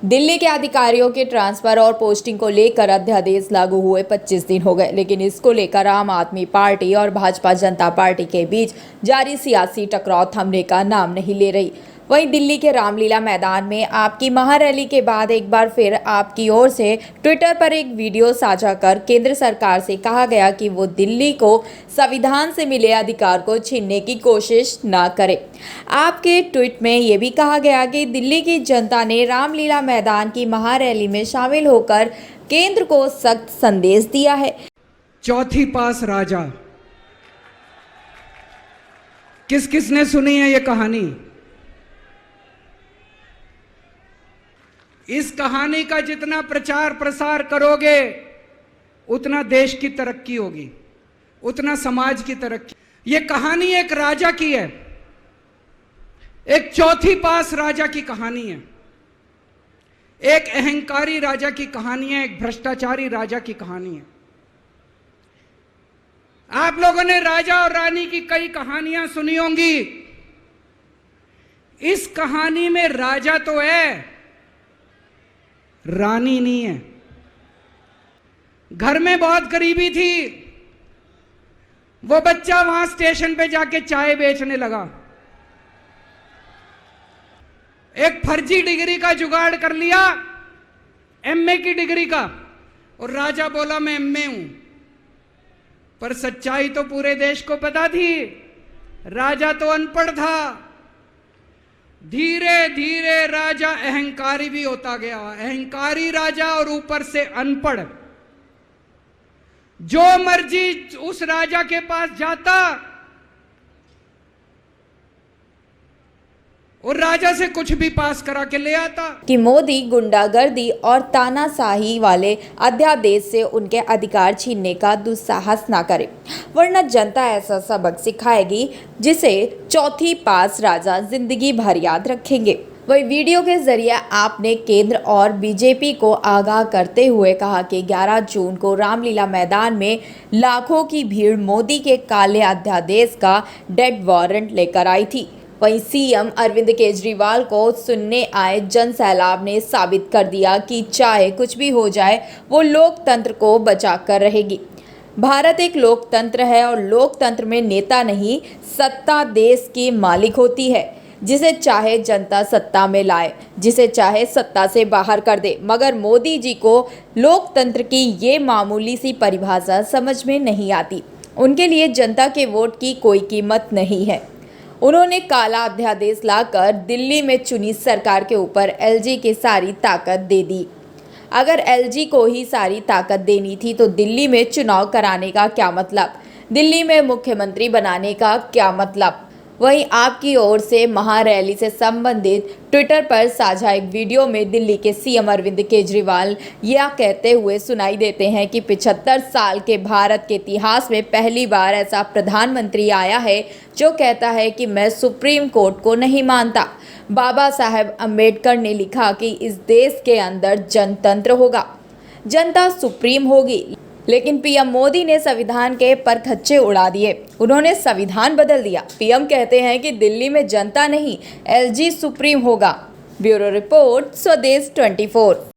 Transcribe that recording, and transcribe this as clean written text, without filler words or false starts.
दिल्ली के अधिकारियों के ट्रांसफर और पोस्टिंग को लेकर अध्यादेश लागू हुए 25 दिन हो गए, लेकिन इसको लेकर आम आदमी पार्टी और भाजपा जनता पार्टी के बीच जारी सियासी टकराव थमने का नाम नहीं ले रही। वहीं दिल्ली के रामलीला मैदान में आपकी महारैली के बाद एक बार फिर आपकी ओर से ट्विटर पर एक वीडियो साझा कर केंद्र सरकार से कहा गया कि वो दिल्ली को संविधान से मिले अधिकार को छीनने की कोशिश ना करे। आपके ट्वीट में ये भी कहा गया कि दिल्ली की जनता ने रामलीला मैदान की महारैली में शामिल होकर केंद्र को सख्त संदेश दिया है। चौथी पास राजा, किस किस ने सुनी है ये कहानी? इस कहानी का जितना प्रचार प्रसार करोगे उतना देश की तरक्की होगी, उतना समाज की तरक्की। ये कहानी एक राजा की है, एक चौथी पास राजा की कहानी है, एक अहंकारी राजा की कहानी है, एक भ्रष्टाचारी राजा की कहानी है। आप लोगों ने राजा और रानी की कई कहानियां सुनी होंगी। इस कहानी में राजा तो है, रानी नहीं है। घर में बहुत गरीबी थी, वो बच्चा वहां स्टेशन पे जाके चाय बेचने लगा, एक फर्जी डिग्री का जुगाड़ कर लिया, एमए की डिग्री का, और राजा बोला मैं एमए हूं। पर सच्चाई तो पूरे देश को पता थी, राजा तो अनपढ़ था। धीरे धीरे राजा अहंकारी भी होता गया, अहंकारी राजा और ऊपर से अनपढ़। जो मर्जी उस राजा के पास जाता और राजा से कुछ भी पास करा के ले आता। कि मोदी गुंडागर्दी और तानाशाही वाले अध्यादेश से उनके अधिकार छीनने का दुस्साहस ना करे, वरना जनता ऐसा सबक सिखाएगी जिसे चौथी पास राजा जिंदगी भर याद रखेंगे। वही वीडियो के जरिए आपने केंद्र और बीजेपी को आगाह करते हुए कहा कि 11 जून को रामलीला मैदान में लाखों की भीड़ मोदी के काले अध्यादेश का डेड वारंट लेकर आई थी। वहीं सीएम अरविंद केजरीवाल को सुनने आए जन सैलाब ने साबित कर दिया कि चाहे कुछ भी हो जाए वो लोकतंत्र को बचा कर रहेगी। भारत एक लोकतंत्र है और लोकतंत्र में नेता नहीं, सत्ता देश की मालिक होती है, जिसे चाहे जनता सत्ता में लाए, जिसे चाहे सत्ता से बाहर कर दे। मगर मोदी जी को लोकतंत्र की ये मामूली सी परिभाषा समझ में नहीं आती। उनके लिए जनता के वोट की कोई कीमत नहीं है। उन्होंने काला अध्यादेश लाकर दिल्ली में चुनी सरकार के ऊपर एलजी की सारी ताकत दे दी। अगर एलजी को ही सारी ताकत देनी थी तो दिल्ली में चुनाव कराने का क्या मतलब, दिल्ली में मुख्यमंत्री बनाने का क्या मतलब? वहीं आपकी ओर से महारैली से संबंधित ट्विटर पर साझा एक वीडियो में दिल्ली के सीएम अरविंद केजरीवाल यह कहते हुए सुनाई देते हैं कि 75 साल के भारत के इतिहास में पहली बार ऐसा प्रधानमंत्री आया है जो कहता है कि मैं सुप्रीम कोर्ट को नहीं मानता। बाबा साहेब अम्बेडकर ने लिखा कि इस देश के अंदर जनतंत्र होगा, जनता सुप्रीम होगी। लेकिन पीएम मोदी ने संविधान के परखच्चे उड़ा दिए, उन्होंने संविधान बदल दिया। पीएम कहते हैं कि दिल्ली में जनता नहीं, एलजी सुप्रीम होगा। ब्यूरो रिपोर्ट, स्वदेश 24।